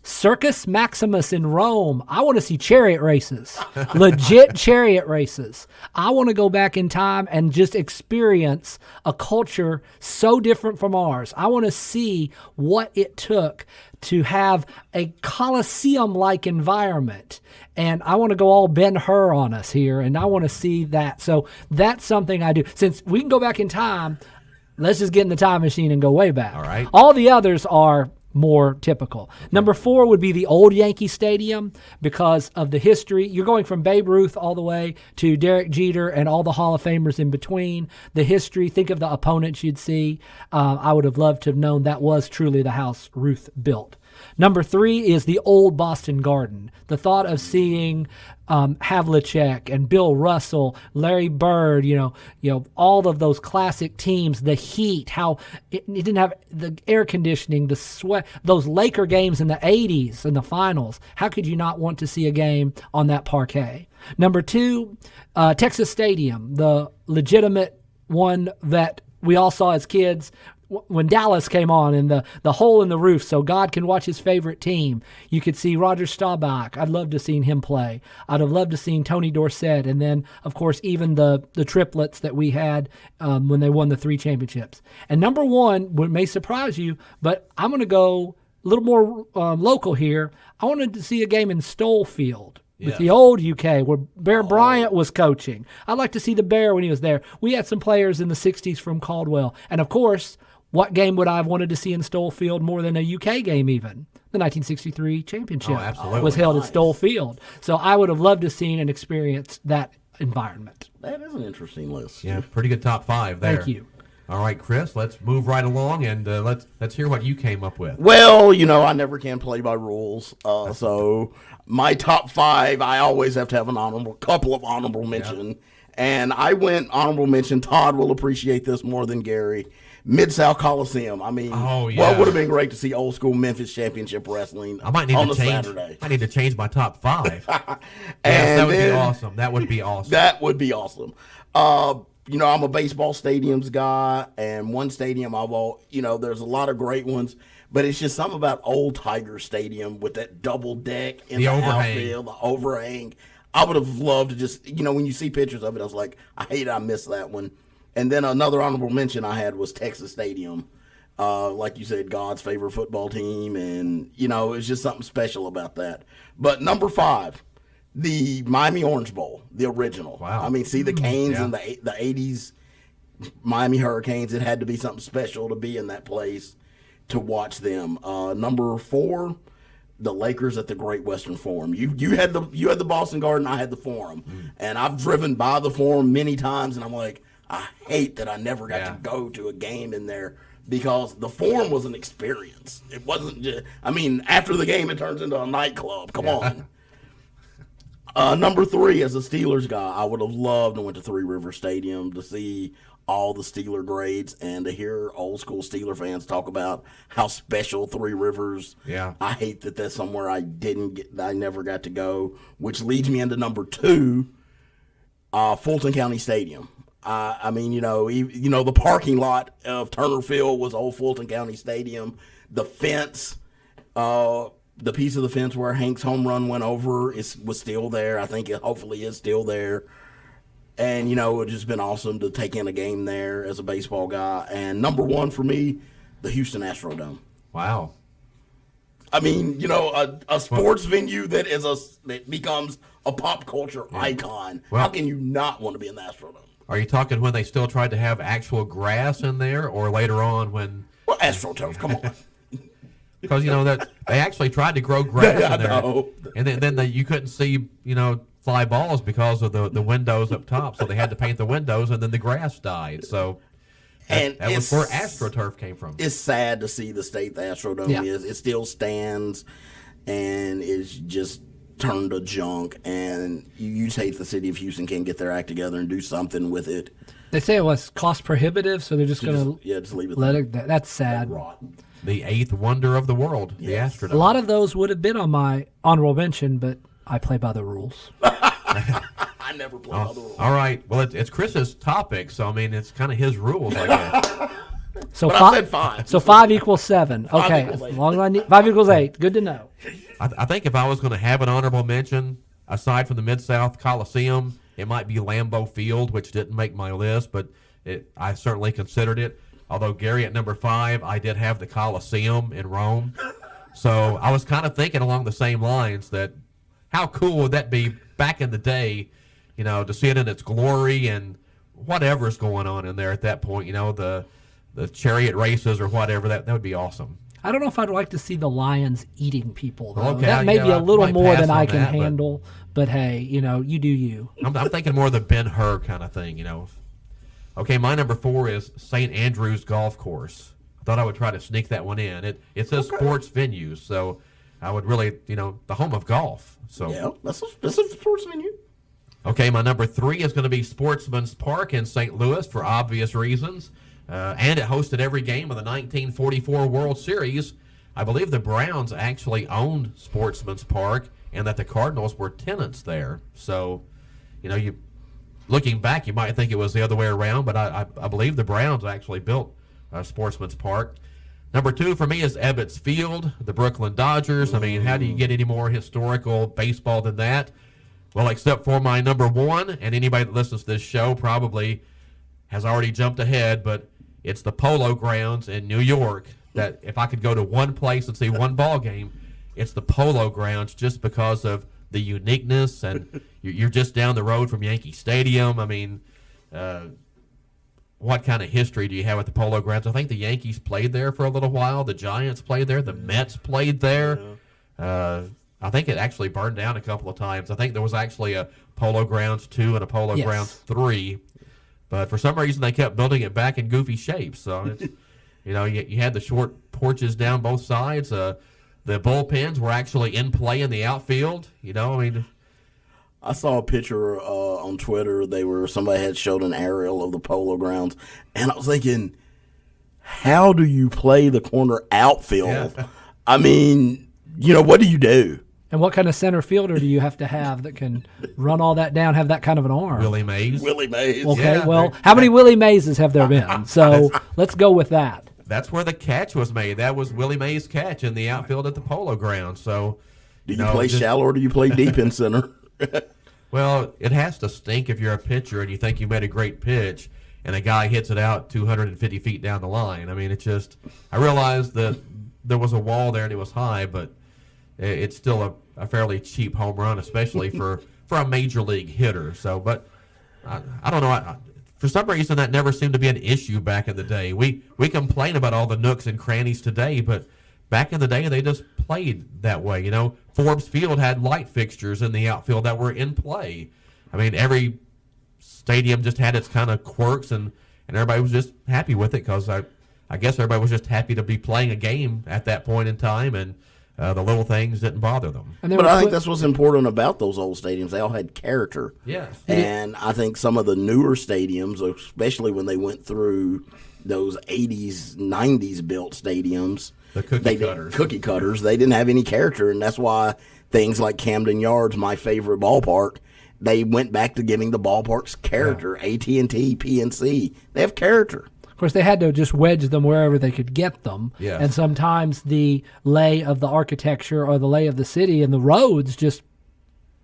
Circus Maximus in Rome. I want to see chariot races, legit chariot races. I want to go back in time and just experience a culture so different from ours. I want to see what it took to have a Colosseum-like environment. And I want to go all Ben-Hur on us here, and I want to see that. So that's something I do. Since we can go back in time, let's just get in the time machine and go way back. All right. All the others are more typical. Number 4 would be the old Yankee Stadium because of the history. You're going from Babe Ruth all the way to Derek Jeter and all the Hall of Famers in between. The history, think of the opponents you'd see. I would have loved to have known that was truly the house Ruth built. Number 3 is the old Boston Garden. The thought of seeing Havlicek and Bill Russell, Larry Bird, you know, all of those classic teams, the heat, how it didn't have the air conditioning, the sweat, those Laker games in the 80s in the finals. How could you not want to see a game on that parquet? Number 2, Texas Stadium, the legitimate one that we all saw as kids when Dallas came on, and the hole in the roof so God can watch his favorite team. You could see Roger Staubach. I'd love to have seen him play. I'd have loved to have seen Tony Dorsett, and then, of course, even the triplets that we had when they won the 3 championships. And number 1, what may surprise you, but I'm going to go a little more local here. I wanted to see a game in Stoll Field. With the old UK, where Bear Bryant was coaching. I'd like to see the Bear when he was there. We had some players in the 60s from Caldwell. And, of course, what game would I have wanted to see in Stoll Field more than a UK game even? The 1963 championship was held at Stoll Field. So I would have loved to have seen and experienced that environment. That is an interesting list. Yeah, pretty good top 5 there. Thank you. All right, Chris, let's move right along, and let's hear what you came up with. Well, I never can play by rules, so my top 5, I always have to have a couple of honorable mention, and I went honorable mention. Todd will appreciate this more than Gary. Mid-South Coliseum. I mean, well, it would have been great to see old school Memphis Championship Wrestling on a Saturday. I need to change my top 5. That would be awesome. That would be awesome. That would be awesome. I'm a baseball stadiums guy, and one stadium there's a lot of great ones, but it's just something about old Tiger Stadium with that double deck in the outfield, the overhang. I would have loved to just, when you see pictures of it, I was like, I missed that one. And then another honorable mention I had was Texas Stadium. Like you said, God's favorite football team, and, it's just something special about that. But number 5, the Miami Orange Bowl, the original. Wow. I mean, see the Canes in the 80s Miami Hurricanes. It had to be something special to be in that place to watch them. Number 4, the Lakers at the Great Western Forum. You had the Boston Garden, I had the Forum. And I've driven by the Forum many times, and I'm like, I hate that I never got to go to a game in there, because the Forum was an experience. It wasn't just, after the game it turns into a nightclub. Come on. Number 3, as a Steelers guy, I would have loved to went to Three River Stadium to see all the Steeler grades and to hear old school Steeler fans talk about how special Three Rivers. Yeah. I hate that that's somewhere I never got to go, which leads me into number 2, Fulton County Stadium. The parking lot of Turner Field was old Fulton County Stadium. The fence, the piece of the fence where Hank's home run went over was still there. I think it hopefully is still there. And, it would just been awesome to take in a game there as a baseball guy. And number 1 for me, the Houston Astrodome. Wow. A sports venue that becomes a pop culture icon. Well, how can you not want to be in the Astrodome? Are you talking when they still tried to have actual grass in there, or later on when? Well, AstroTurf, come on. Because that they actually tried to grow grass in there, know. and then you couldn't see fly balls because of the windows up top, so they had to paint the windows, and then the grass died. So that was where AstroTurf came from. It's sad to see the state the Astrodome is. It still stands, and it's just turned to junk. And you just hate the city of Houston can't get their act together and do something with it. They say it was cost prohibitive, so they're just going to just leave it. Let it. That's sad. The eighth wonder of the world, the Astrodome. A lot of those would have been on my honorable mention, but I play by the rules. I never play by the rules. All right. Well, it's Chris's topic, so I mean, it's kind of his rules, I guess. So but I said 5. So 5 equals 7. Okay, as long as I need 5 equals 8. Good to know. I think if I was going to have an honorable mention, aside from the Mid-South Coliseum, it might be Lambeau Field, which didn't make my list, but I certainly considered it. Although, Gary, at number 5, I did have the Coliseum in Rome. So I was kind of thinking along the same lines that how cool would that be back in the day, to see it in its glory and whatever's going on in there at that point, the chariot races or whatever, that would be awesome. I don't know if I'd like to see the lions eating people, though. Okay, that may be a little more than I can that, handle, but hey, you do you. I'm thinking more of the Ben-Hur kind of thing, Okay, my number 4 is St. Andrews Golf Course. I thought I would try to sneak that one in. It says sports venues, so I would really, the home of golf. So yeah, that's a sports venue. Okay, my number 3 is going to be Sportsman's Park in St. Louis for obvious reasons. And it hosted every game of the 1944 World Series. I believe the Browns actually owned Sportsman's Park and that the Cardinals were tenants there. So, you looking back, you might think it was the other way around, but I believe the Browns actually built Sportsman's Park. Number 2 for me is Ebbets Field, the Brooklyn Dodgers. I mean, how do you get any more historical baseball than that? Well, except for my number 1, and anybody that listens to this show probably has already jumped ahead, but it's the Polo Grounds in New York. That if I could go to one place and see one ball game, it's the Polo Grounds, just because of the uniqueness, and you're just down the road from Yankee Stadium. I mean, what kind of history do you have at the Polo Grounds? I think the Yankees played there for a little while. The Giants played there. The Mets played there. I think it actually burned down a couple of times. I think there was actually a Polo Grounds 2 and a Polo Grounds 3. But for some reason, they kept building it back in goofy shapes. So, it's, you had the short porches down both sides. The bullpens were actually in play in the outfield. I saw a picture on Twitter. Somebody had showed an aerial of the Polo Grounds, and I was thinking, how do you play the corner outfield? Yeah. I mean, what do you do? And what kind of center fielder do you have that can run all that down, have that kind of an arm? Willie Mays. Okay, yeah, how many Willie Mayses have there been? So let's go with that. That's where the catch was made. That was Willie Mays' catch in the outfield at the Polo Grounds. So, do you play shallow or do you play deep in center? Well, it has to stink if you're a pitcher and you think you made a great pitch and a guy hits it out 250 feet down the line. I mean, I realized that there was a wall there and it was high, but it's still a fairly cheap home run, especially for a major league hitter. So, but I don't know. For some reason, that never seemed to be an issue back in the day. We complain about all the nooks and crannies today, but back in the day, they just played that way. Forbes Field had light fixtures in the outfield that were in play. I mean, every stadium just had its kind of quirks, and everybody was just happy with it because I guess everybody was just happy to be playing a game at that point in time, and the little things didn't bother them. But I think that's what's important about those old stadiums. They all had character. Yes. And I think some of the newer stadiums, especially when they went through those 80s, 90s built stadiums, the cookie cutters, they didn't have any character. And that's why things like Camden Yards, my favorite ballpark, they went back to giving the ballparks character. Yeah. AT&T, PNC, they have character. Of course, they had to just wedge them wherever they could get them. Yes. And sometimes the lay of the architecture or the lay of the city and the roads just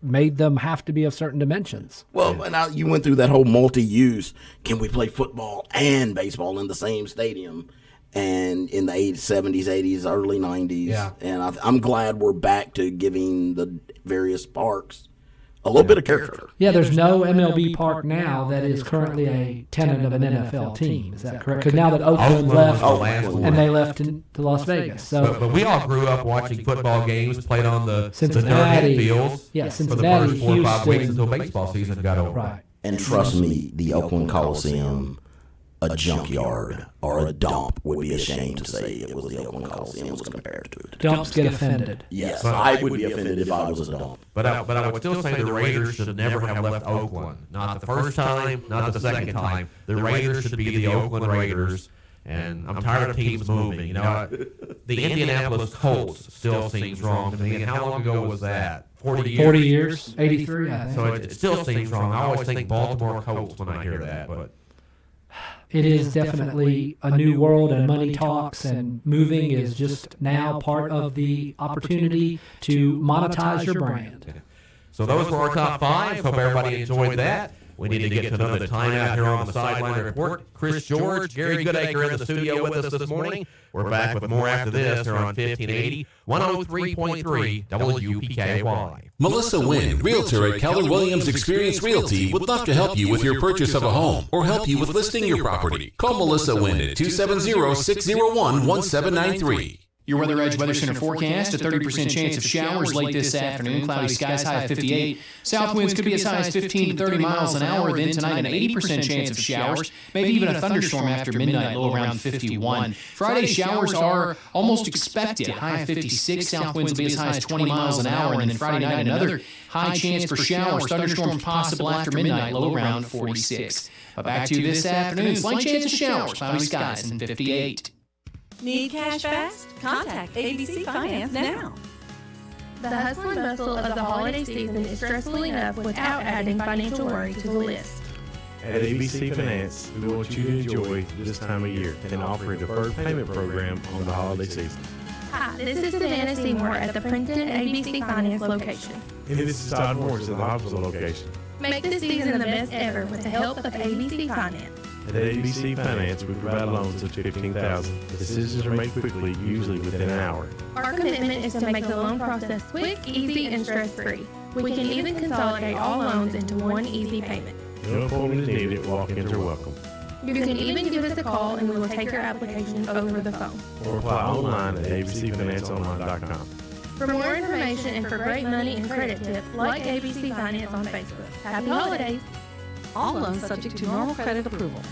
made them have to be of certain dimensions. Well, and you went through that whole multi-use. Can we play football and baseball in the same stadium? And in the 80s, 70s, 80s, early 90s. Yeah. And I'm glad we're back to giving the various parks a little bit of character. Yeah, there's no MLB park now that is currently a tenant of an NFL team. Is that correct? Because now that Oakland left, and they left to Las Vegas. So, but we all grew up watching football games played on the Cincinnati fields. Yeah, for the Cincinnati, first 4 or 5 weeks Houston. until baseball season got over. Right. And trust me, the Oakland Coliseum, a junkyard or a dump would be ashamed to say it was the Oakland Coliseum was compared to it. Dumps get offended. Yes, I would be offended if I was a dump. But I would still say the Raiders should never have left Oakland. Not the first time, not the second time. The Raiders should be the Oakland Raiders. And I'm tired of teams moving. You know, the Indianapolis Colts still seems wrong to me. And how long ago was that? 40 years? 40 years, 83, I think. So it still seems wrong. I always think Baltimore Colts when I hear that, but it is definitely a new world, and money talks, and moving is just now part of the opportunity to monetize your brand. So those were our top 5. Hope everybody enjoyed that. We need to get to another timeout here on the Sideline Report. Chris George, Gary Goodacre in the studio with us this morning. We're back with more after this here on 1580, 103.3 WPKY. Melissa Wynn, Realtor at Keller Williams Experience Realty, would love to help you with your purchase of a home or help you with listing your property. Call Melissa Wynn at 270-601-1793. Your Weather Edge Weather Center forecast, a 30% chance of showers late this afternoon, cloudy skies, high of 58. South winds could be as high as 15 to 30 miles an hour. Then tonight, an 80% chance of showers, maybe even a thunderstorm after midnight, low around 51. Friday, showers are almost expected, high of 56. South winds will be as high as 20 miles an hour. And then Friday night, another high chance for showers, thunderstorms possible after midnight, low around 46. Back to you this afternoon, slight chance of showers, cloudy skies, and 58. Need cash fast? Contact ABC Finance now. The hustle and bustle of the holiday season is stressful enough without adding financial worry to the list. At ABC Finance, we want you to enjoy this time of year and offer a deferred payment program on the holiday season. Hi, this is Savannah Seymour at the Princeton ABC Finance location. And this is Todd Morris at the Hopkins location. Make this season the best ever with the help of ABC Finance. At ABC Finance, we provide loans up to $15,000. Decisions are made quickly, usually within an hour. Our commitment is to make the loan process quick, easy, and stress-free. We can even consolidate all loans into one easy payment. No appointment is needed. Walk-ins are welcome. You can even give us a call and we will take your application over the phone. Or apply online at abcfinanceonline.com. For more information and for great money and credit tips, like ABC Finance on Facebook. Happy holidays! All loans subject to normal credit approval.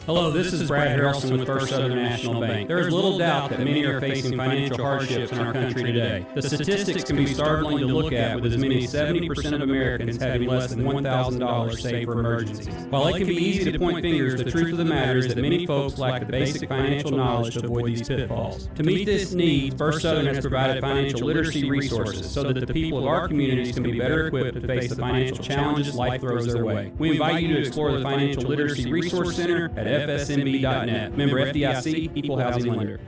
Hello, this is Brad Harrelson with First Southern National Bank. There is little doubt that many are facing financial hardships in our country today. The statistics can be startling to look at, with as many as 70% of Americans having less than $1,000 saved for emergencies. While it can be easy to point fingers, the truth of the matter is that many folks lack the basic financial knowledge to avoid these pitfalls. To meet this need, First Southern has provided financial literacy resources so that the people of our communities can be better equipped to face the financial challenges life throws their way. We invite you to explore the Financial Literacy Resource Center at FSNB.net. Member FDIC, Equal Housing Lender.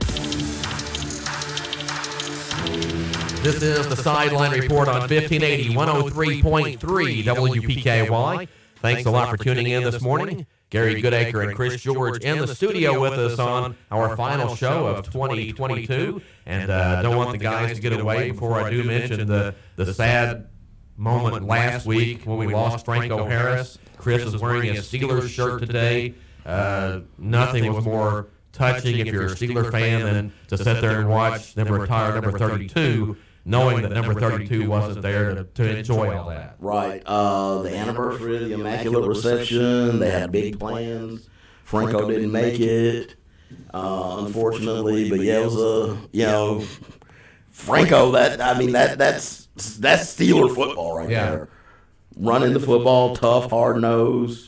This is the Sideline Report on 1580, 103.3 WPKY. Thanks a lot for tuning in this morning. Gary Goodacre and Chris George in the studio with us on our final show of 2022. And don't want the guys to get away before I do mention the sad moment last week when we lost Franco Harris. Chris is wearing a Steelers shirt today. Nothing was more touching if you're a Steeler fan than to sit there and watch them retire number 32, knowing that number 32 wasn't there to enjoy all that. Right. The anniversary, the Immaculate Reception, they had big plans. Franco didn't make it, unfortunately. But yeah, it was Franco. That's Steeler football right there. Running the football, tough, hard nosed.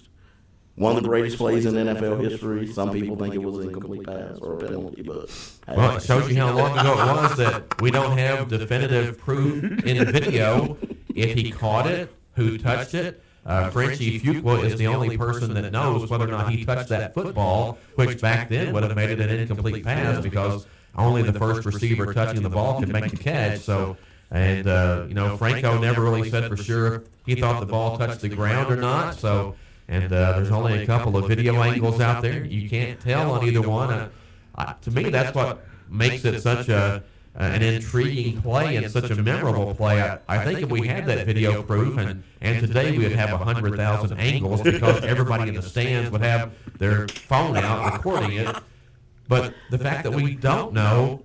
One of the greatest plays in NFL history. Some people think it was an incomplete pass or a penalty, but well, it shows you how long ago it was that we don't have definitive proof in video if he caught it, who touched it. Frenchie Fuqua is the only person that knows whether or not he touched that football, which back then would have made it an incomplete pass because only the first receiver touching the ball could make the catch. So, and Franco never really said for sure if he thought the ball touched the ground or not. So. And there's only a couple of video angles out there. You can't tell on either one. To me, that's what makes it such a an intriguing play and such a memorable play. I think if we had that video proof, and today we would have 100,000 angles because everybody in the stands would have their phone out recording it. But the fact that we don't know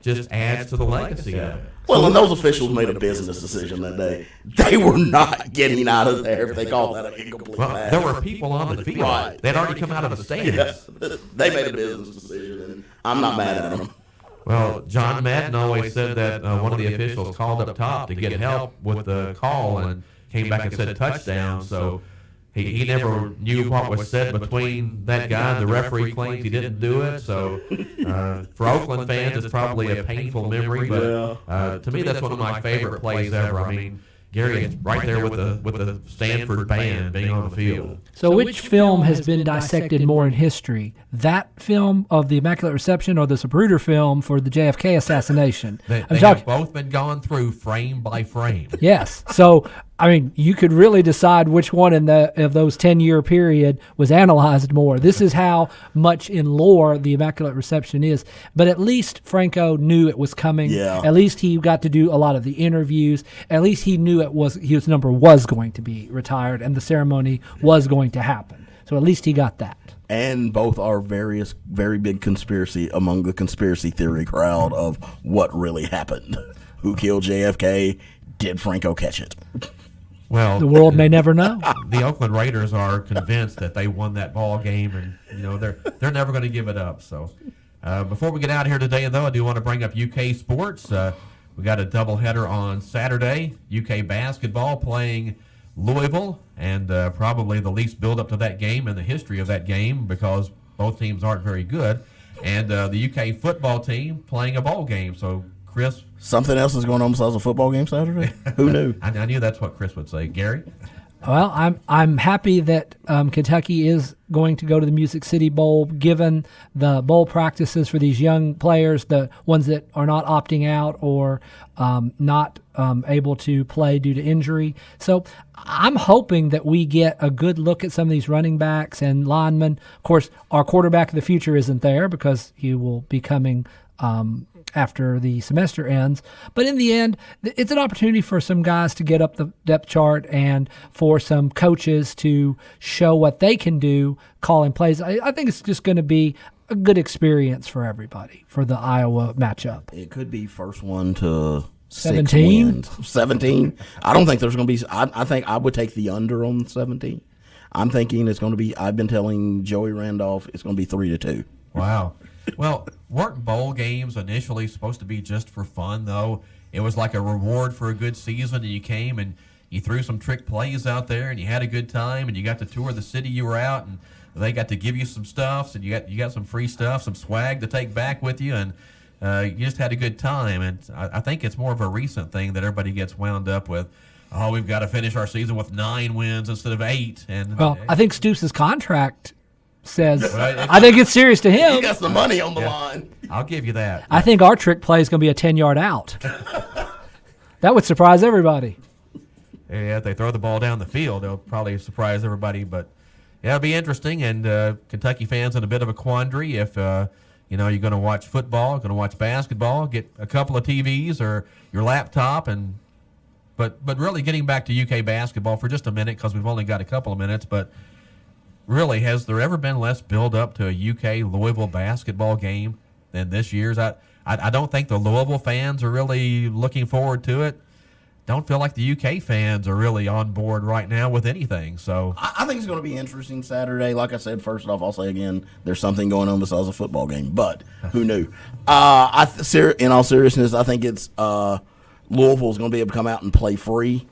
just adds to the legacy of it. Well, and those officials made a business decision that day. They were not getting out of there if they called that an incomplete pass. There were people on the field. Right. They'd already come out of the stands. Yeah. They made a business decision, and I'm not mad at them. Well, John Madden always said that one of the officials called up top to get help with the call and came back and said touchdown. So he never knew what was said between that guy and the referee claims he didn't do it. So for Oakland fans, it's probably a painful memory. But to me, that's one of my favorite plays ever. I mean, Gary is right there with the Stanford band being on the field. So which film has been dissected more in history? That film of the Immaculate Reception or the Zapruder film for the JFK assassination? They have both been gone through frame by frame. Yes. So, I mean, you could really decide which one of those 10-year period was analyzed more. This is how much in lore the Immaculate Reception is. But at least Franco knew it was coming. Yeah. At least he got to do a lot of the interviews. At least he knew his number was going to be retired and the ceremony was going to happen. So at least he got that. And both are very big conspiracy among the conspiracy theory crowd of what really happened. Who killed JFK? Did Franco catch it? Well, the world may never know. The Oakland Raiders are convinced that they won that ball game, and they're never going to give it up. So, before we get out of here today, though, I do want to bring up UK sports. We got a doubleheader on Saturday. UK basketball playing Louisville, and probably the least build-up to that game in the history of that game because both teams aren't very good. And the UK football team playing a bowl game. So, Chris, something else is going on besides a football game Saturday? Who knew? I knew that's what Chris would say. Gary? Well, I'm happy that Kentucky is going to go to the Music City Bowl, given the bowl practices for these young players, the ones that are not opting out or not able to play due to injury. So I'm hoping that we get a good look at some of these running backs and linemen. Of course, our quarterback of the future isn't there because he will be coming after the semester ends. But in the end, it's an opportunity for some guys to get up the depth chart and for some coaches to show what they can do calling plays. I think it's just going to be a good experience for everybody for the Iowa matchup. It could be first one to 17. 17. I don't think there's going to be. I think I would take the under on 17. I'm thinking it's going to be. I've been telling Joey Randolph it's going to be 3-2. Wow. Well, weren't bowl games initially supposed to be just for fun, though? It was like a reward for a good season, and you came and you threw some trick plays out there, and you had a good time, and you got to tour the city you were out, and they got to give you some stuff, and you got some free stuff, some swag to take back with you, and you just had a good time. And I think it's more of a recent thing that everybody gets wound up with. Oh, we've got to finish our season with 9 wins instead of 8. And well, I think Stoops' contract says, I think it's serious to him. He got some money on the line. I'll give you that. I think our trick play is going to be a 10-yard out. That would surprise everybody. Yeah, if they throw the ball down the field, they'll probably surprise everybody. But yeah, it'll be interesting. And Kentucky fans in a bit of a quandary if you're going to watch football, going to watch basketball, get a couple of TVs or your laptop, but really getting back to UK basketball for just a minute because we've only got a couple of minutes, but. Really, has there ever been less build-up to a UK Louisville basketball game than this year's? I don't think the Louisville fans are really looking forward to it. Don't feel like the UK fans are really on board right now with anything. So I think it's going to be interesting Saturday. Like I said, first off, I'll say again, there's something going on besides a football game. But who knew? In all seriousness, I think it's Louisville's going to be able to come out and play free,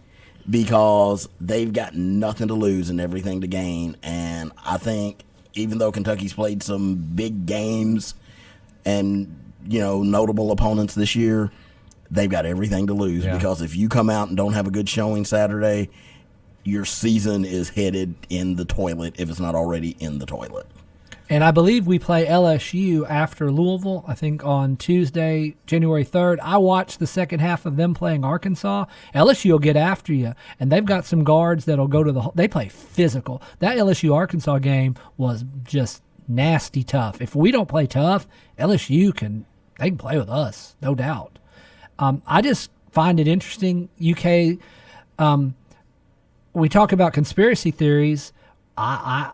because they've got nothing to lose and everything to gain. And I think even though Kentucky's played some big games and, notable opponents this year, they've got everything to lose. Yeah. Because if you come out and don't have a good showing Saturday, your season is headed in the toilet if it's not already in the toilet. And I believe we play LSU after Louisville, I think on Tuesday, January 3rd. I watched the second half of them playing Arkansas. LSU will get after you, and they've got some guards that'll go to they play physical. That LSU-Arkansas game was just nasty tough. If we don't play tough, LSU can they can play with us, no doubt. I just find it interesting. UK, we talk about conspiracy theories. I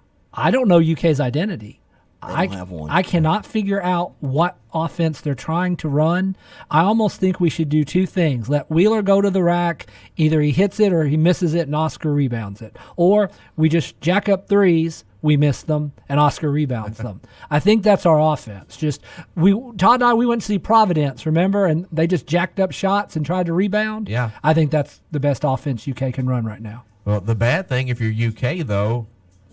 don't know UK's identity. They don't have one. I cannot figure out what offense they're trying to run. I almost think we should do two things. Let Wheeler go to the rack. Either he hits it or he misses it and Oscar rebounds it. Or we just jack up threes, we miss them, and Oscar rebounds them. I think that's our offense. Todd and I, we went to see Providence, remember? And they just jacked up shots and tried to rebound. Yeah. I think that's the best offense UK can run right now. Well, the bad thing, if you're UK, though,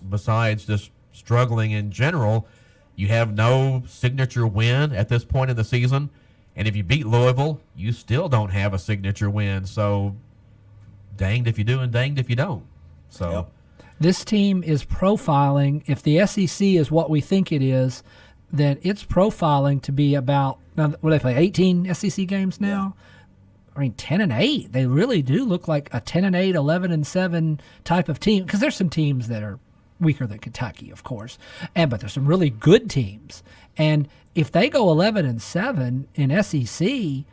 besides just struggling in general, you have no signature win at this point in the season. And if you beat Louisville, you still don't have a signature win. So danged if you do and danged if you don't. So this team is profiling. If the SEC is what we think it is, then it's profiling to be about, now, what do they play, 18 SEC games now? Yeah. I mean, 10-8. They really do look like a 10-8, 11-7 type of team, because there's some teams that are weaker than Kentucky, of course, but there's some really good teams. And if they go 11-7 in SEC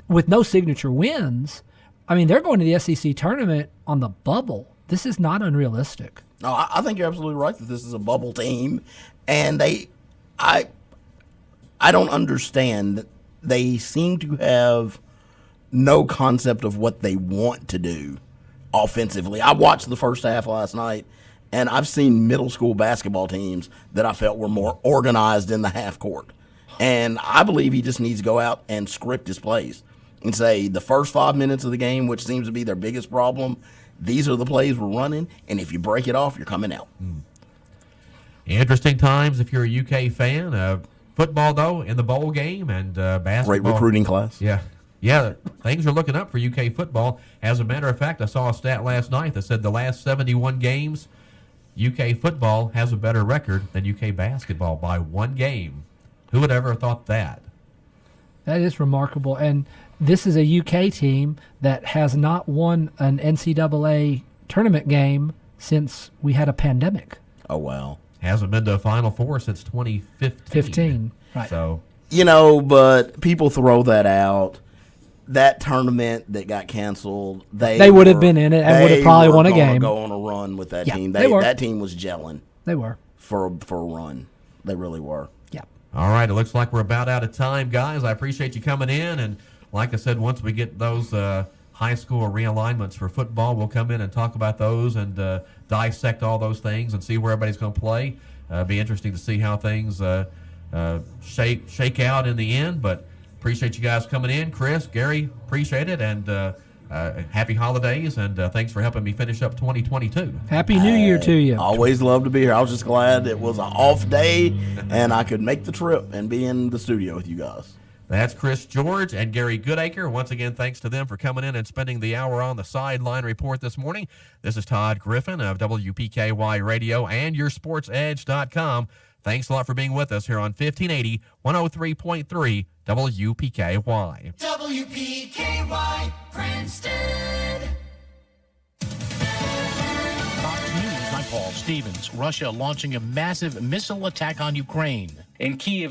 with no signature wins, I mean, they're going to the SEC tournament on the bubble. This is not unrealistic. No, I think you're absolutely right that this is a bubble team, and I don't understand. They seem to have no concept of what they want to do offensively. I watched the first half last night, and I've seen middle school basketball teams that I felt were more organized in the half court. And I believe he just needs to go out and script his plays and say the first 5 minutes of the game, which seems to be their biggest problem, these are the plays we're running, and if you break it off, you're coming out. Interesting times if you're a UK fan. Football, though, in the bowl game, and basketball. Great recruiting class. Yeah, things are looking up for UK football. As a matter of fact, I saw a stat last night that said the last 71 games, UK football has a better record than UK basketball by one game. Who would ever have thought that? That is remarkable. And this is a UK team that has not won an NCAA tournament game since we had a pandemic. Oh, wow. Hasn't been to a Final Four since 2015. Right. So, but people throw that out. That tournament that got canceled, they would have been in it and would have probably won a game. Go on a run with that team. They were. That team was gelling. They were for a run. They really were. Yeah. All right. It looks like we're about out of time, guys. I appreciate you coming in, and like I said, once we get those high school realignments for football, we'll come in and talk about those and dissect all those things and see where everybody's going to play. Be interesting to see how things shake out in the end, but. Appreciate you guys coming in. Chris, Gary, appreciate it. And happy holidays. And thanks for helping me finish up 2022. Happy New Year to you. Always love to be here. I was just glad it was an off day and I could make the trip and be in the studio with you guys. That's Chris George and Gary Goodacre. Once again, thanks to them for coming in and spending the hour on the Sideline Report this morning. This is Todd Griffin of WPKY Radio and YourSportsEdge.com. Thanks a lot for being with us here on 1580, 103.3 WPKY. WPKY, Princeton. Fox News, I'm Paul Stevens. Russia launching a massive missile attack on Ukraine. In Kyiv,